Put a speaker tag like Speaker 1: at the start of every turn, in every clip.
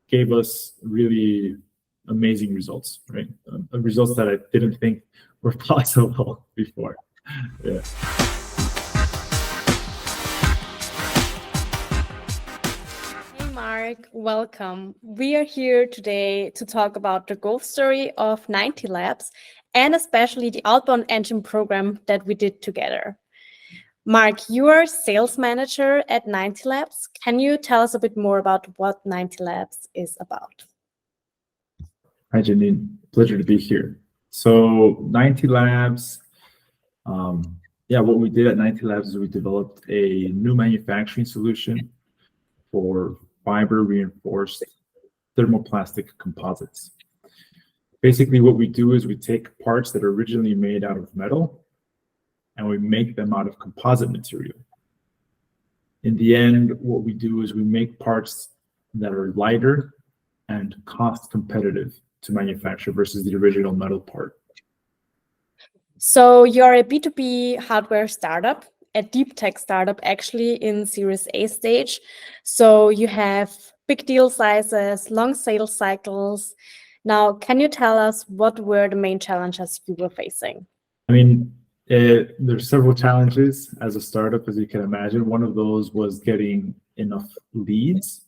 Speaker 1: gave us really amazing results, right? Results that I didn't think were possible before. Yeah.
Speaker 2: Hey Mark, welcome. We are here today to talk about the growth story of 90 Labs and especially the Outbound Engine program that we did together. Mark, you are sales manager at 90 Labs. Can you tell us a bit more about what 90 Labs is about?
Speaker 1: Hi, Janine. Pleasure to be here. So 90 Labs, what we did at 90 Labs is we developed a new manufacturing solution for fiber reinforced thermoplastic composites. Basically, what we do is we take parts that are originally made out of metal and we make them out of composite material. In the end, what we do is we make parts that are lighter and cost competitive to manufacture versus the original metal part.
Speaker 2: So you're a B2B hardware startup, a deep tech startup actually in Series A stage. So you have big deal sizes, long sales cycles. Now, can you tell us what were the main challenges you were facing?
Speaker 1: I mean, there's several challenges as a startup, as you can imagine. One of those was getting enough leads.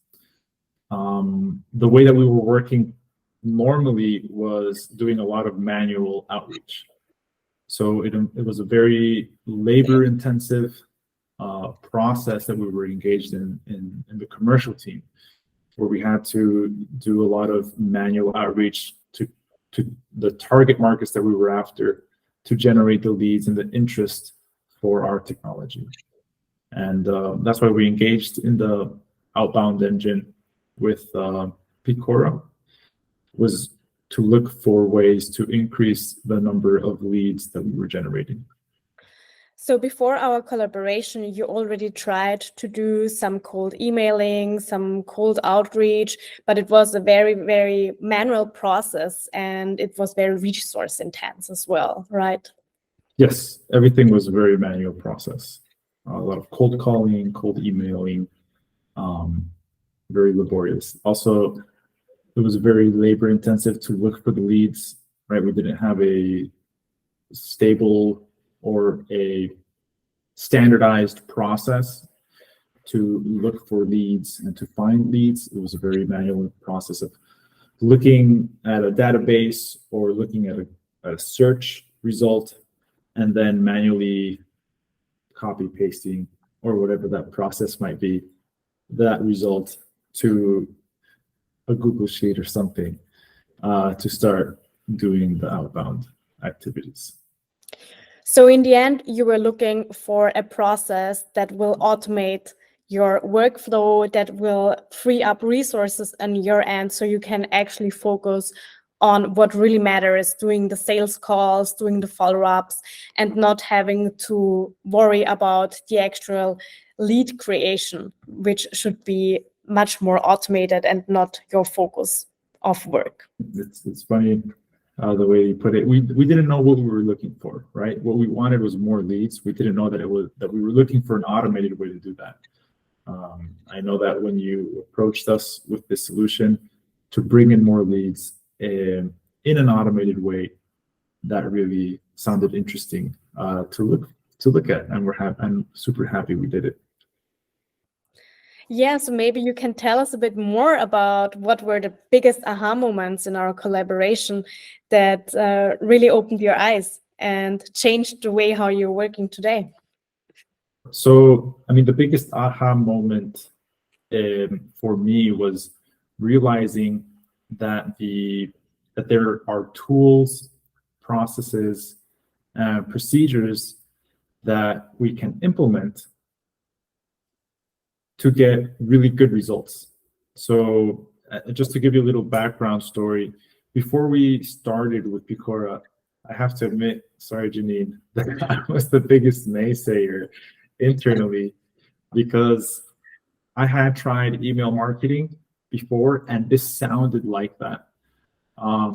Speaker 1: The way that we were working normally was doing a lot of manual outreach. So it was a very labor-intensive process that we were engaged in the commercial team, where we had to do a lot of manual outreach to the target markets that we were after, to generate the leads and the interest for our technology. And that's why we engaged in the Outbound engine with Peakora, was to look for ways to increase the number of leads that we were generating.
Speaker 2: So before our collaboration, you already tried to do some cold emailing, some cold outreach, but it was a very, very manual process and it was very resource intense as well, right?
Speaker 1: Yes, everything was a very manual process. A lot of cold calling, cold emailing, very laborious. Also, it was very labor intensive to look for the leads, right? We didn't have a stable or a standardized process to look for leads and to find leads. It was a very manual process of looking at a database or looking at a search result and then manually copy pasting or whatever that process might be, that result to a Google Sheet or something to start doing the outbound activities.
Speaker 2: So in the end, you were looking for a process that will automate your workflow, that will free up resources on your end so you can actually focus on what really matters, doing the sales calls, doing the follow-ups, and not having to worry about the actual lead creation, which should be much more automated and not your focus of work.
Speaker 1: It's funny the way you put it. We didn't know what we were looking for, right? What we wanted was more leads. We didn't know that we were looking for an automated way to do that. I know that when you approached us with this solution to bring in more leads in an automated way, that really sounded interesting to look at, and I'm super happy we did it.
Speaker 2: Yeah, so maybe you can tell us a bit more about what were the biggest aha moments in our collaboration that really opened your eyes and changed the way how you're working today.
Speaker 1: So, I mean, the biggest aha moment for me was realizing that there are tools, processes, and procedures that we can implement to get really good results. So just to give you a little background story, before we started with Peakora, I have to admit, sorry, Janine, that I was the biggest naysayer internally, because I had tried email marketing before and this sounded like that. I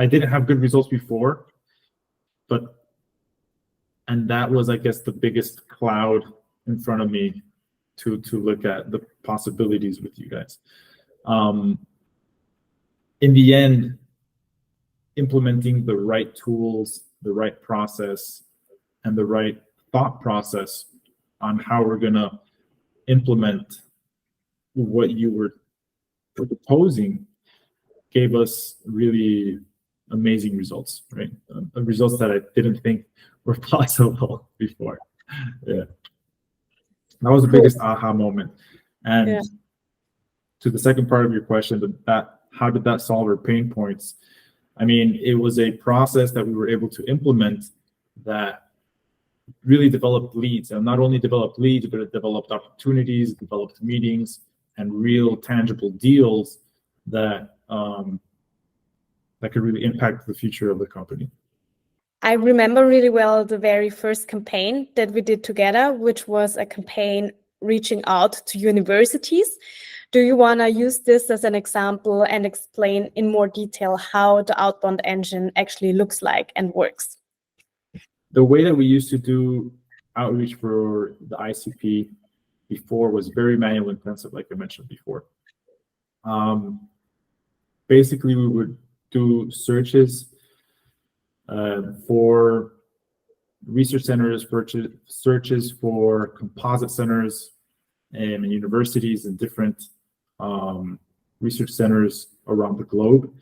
Speaker 1: didn't have good results before, and that was, I guess, the biggest cloud in front of me to look at the possibilities with you guys. In the end, implementing the right tools, the right process, and the right thought process on how we're going to implement what you were proposing gave us really amazing results, right? Results that I didn't think were possible before. Yeah. That was the biggest aha moment. And to the second part of your question, that how did that solve our pain points? I mean, it was a process that we were able to implement that really developed leads, and not only developed leads, but it developed opportunities, developed meetings, and real tangible deals that that could really impact the future of the company.
Speaker 2: I remember really well the very first campaign that we did together, which was a campaign reaching out to universities. Do you want to use this as an example and explain in more detail how the Outbound engine actually looks like and works?
Speaker 1: The way that we used to do outreach for the ICP before was very manual intensive, like I mentioned before. Basically, we would do searches for research centers, searches for composite centers and universities and different research centers around the globe.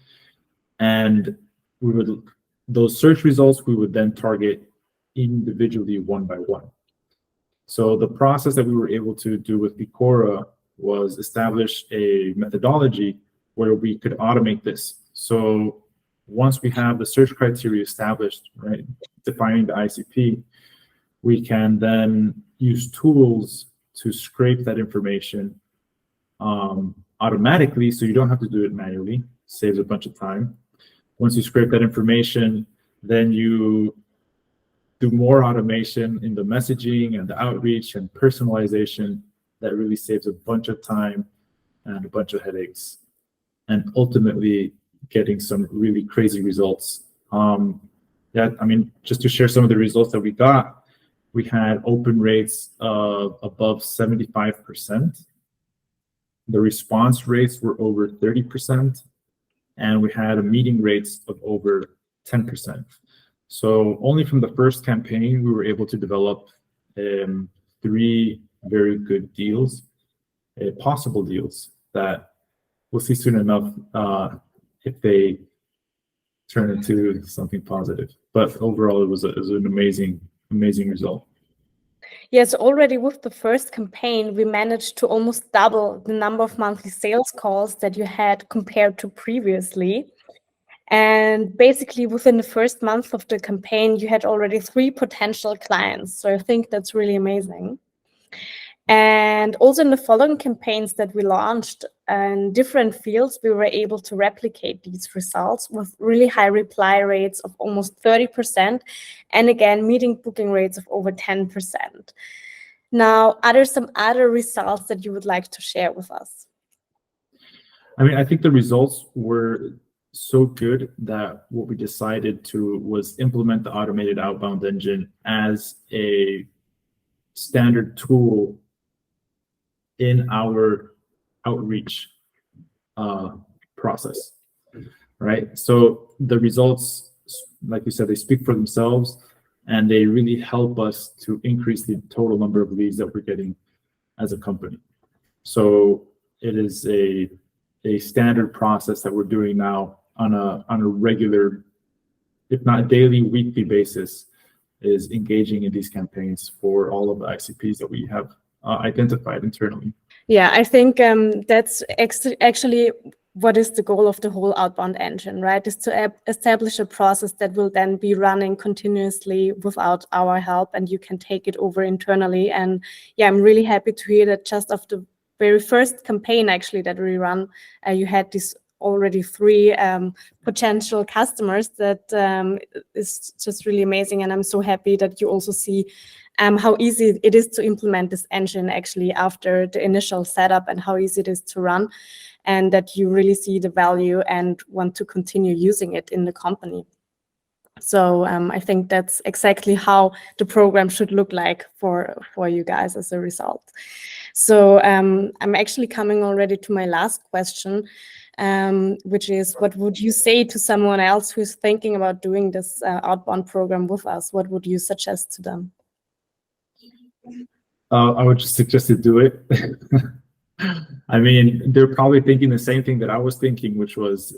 Speaker 1: And we would, those search results, we would then target individually one by one. So the process that we were able to do with Peakora was establish a methodology where we could automate this. So once we have the search criteria established, right, defining the ICP, we can then use tools to scrape that information automatically, so you don't have to do it manually. Saves a bunch of time. Once you scrape that information, then you do more automation in the messaging and the outreach and personalization that really saves a bunch of time and a bunch of headaches, and ultimately getting some really crazy results. Yeah, I mean, just to share some of the results that we got, we had open rates of above 75%. The response rates were over 30%, and we had a meeting rates of over 10%. So only from the first campaign, we were able to develop 3 very good deals, possible deals that we'll see soon enough if they turn into something positive. But overall, it was an amazing result.
Speaker 2: Yes, already with the first campaign, we managed to almost double the number of monthly sales calls that you had compared to previously. And basically within the first month of the campaign, you had already 3 potential clients. So I think that's really amazing. And also in the following campaigns that we launched in different fields, we were able to replicate these results with really high reply rates of almost 30%. And again, meeting booking rates of over 10%. Now, are there some other results that you would like to share with us?
Speaker 1: I mean, I think the results were so good that what we decided to was implement the automated outbound engine as a standard tool in our outreach process, right? So the results, like you said, they speak for themselves, and they really help us to increase the total number of leads that we're getting as a company. So it is a standard process that we're doing now on a regular, if not daily, weekly basis, is engaging in these campaigns for all of the ICPs that we have identified internally.
Speaker 2: Yeah, I think that's actually what is the goal of the whole Outbound engine, right? Is to establish a process that will then be running continuously without our help, and you can take it over internally. And yeah, I'm really happy to hear that just of the very first campaign actually that we run, you had this already 3 potential customers. That is just really amazing, and I'm so happy that you also see how easy it is to implement this engine actually after the initial setup, and how easy it is to run, and that you really see the value and want to continue using it in the company. So I think that's exactly how the program should look like for you guys as a result. So I'm actually coming already to my last question, which is, what would you say to someone else who's thinking about doing this Outbound program with us? What would you suggest to them?
Speaker 1: I would just suggest to do it. I mean, they're probably thinking the same thing that I was thinking, which was,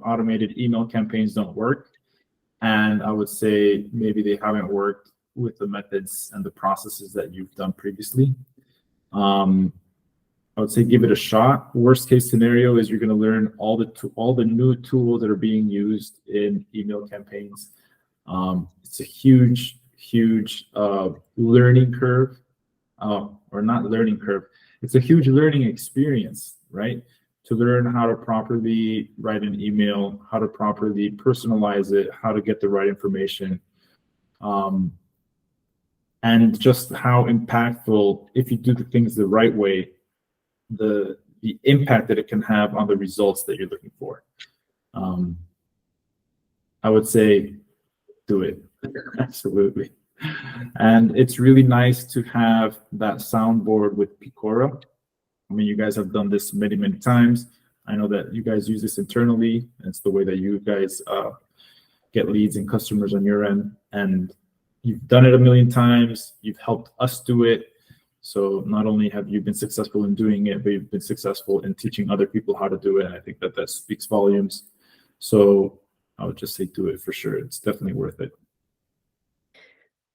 Speaker 1: automated email campaigns don't work. And I would say maybe they haven't worked with the methods and the processes that you've done previously. I would say give it a shot. Worst case scenario is you're going to learn all the new tools that are being used in email campaigns. It's a huge learning curve, or not learning curve. It's a huge learning experience, right? To learn how to properly write an email, how to properly personalize it, how to get the right information, and just how impactful, if you do the things the right way, the impact that it can have on the results that you're looking for. I would say do it. Absolutely. And it's really nice to have that soundboard with Peakora. I mean, you guys have done this many times. I know that you guys use this internally. It's the way that you guys get leads and customers on your end. And you've done it a million times. You've helped us do it. So not only have you been successful in doing it, but you've been successful in teaching other people how to do it. And I think that speaks volumes. So I would just say do it for sure. It's definitely worth it.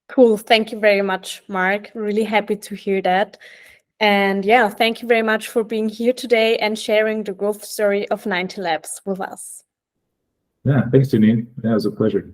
Speaker 2: Cool. Thank you very much, Mark. Really happy to hear that. And yeah, thank you very much for being here today and sharing the growth story of 90 Labs with us.
Speaker 1: Yeah, thanks, Janine. Yeah, it was a pleasure.